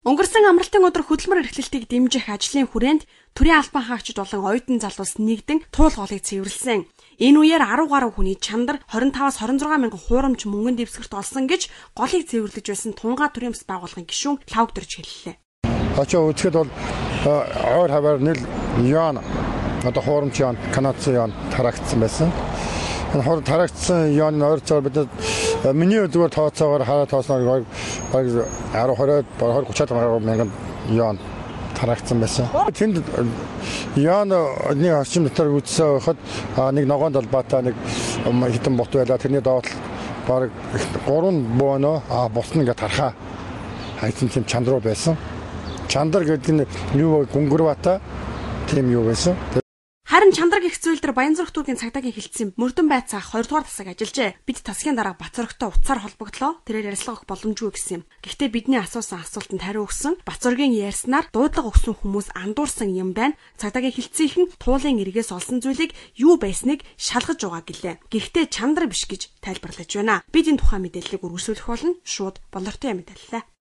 Өнгөрсөн амралтын өдөр хөдөлмөр эрхлэлтийг дэмжих ажлын хүрээнд төрийн албан хаагчид болон оюутан залуус нэгдэн туул голыг цэвэрлсэн. Энэ үеэр 10 гаруй хүний чандар 25-аас 26 мянган хуурамч мөнгөнд дэвсгэрт олсон гэж голыг цэвэрлэж байсан Тунгаа төрийн бас байгууллагын гишүүн Лавгдорж хэллээ. Очоо үзэхэд бол ойр хавар нийл яан одоо хуурамч яан канадсан яан тарагдсан байсан. Энэ хуурамч тарагдсан яаны ойрцоор бид миний зүгээр тооцоогоор хараа тоосноор баг 10-20 30 мянган яан тарагдсан байсан. Тэнд яан нэг орчин дотор үдсээ хахад нэг ногоон далбаатай нэг хитэн бот байлаа. Тэрний доот баг 3 бооно босно гэж тархаа хайцсан тийм чандруу байсан. Чандар гэдэг нь юу гүнгэр бата тийм юу байсан. Харин чандар гэх зүйл дээр Баянзүрх дүүргийн цагдаагийн хэлтсийн мөрдөн байцаах 2 дугаар тасаг ажиллажээ. Бид тасгийн дараа Бацоргтой уцаар холбогдлоо. Тэрээр ярилцлага өгөх боломжгүй гэсэн юм. Гэхдээ бидний асуусан асуултанд хариу өгсөн Бацоргийн ярьснаар дуудлага өгсөн хүмүүс андуурсан юм байна. Цагдаагийн хэлтсийнхэн туулын эргээс олсон зүйлийг юу байсныг шалгаж байгаа гэлээ. Гэхдээ чандар биш гэж тайлбарлаж байна. Бид энэ тухайн мэдээллийг үргэлжлүүлэх болно. Шууд болортой мэдээллээ.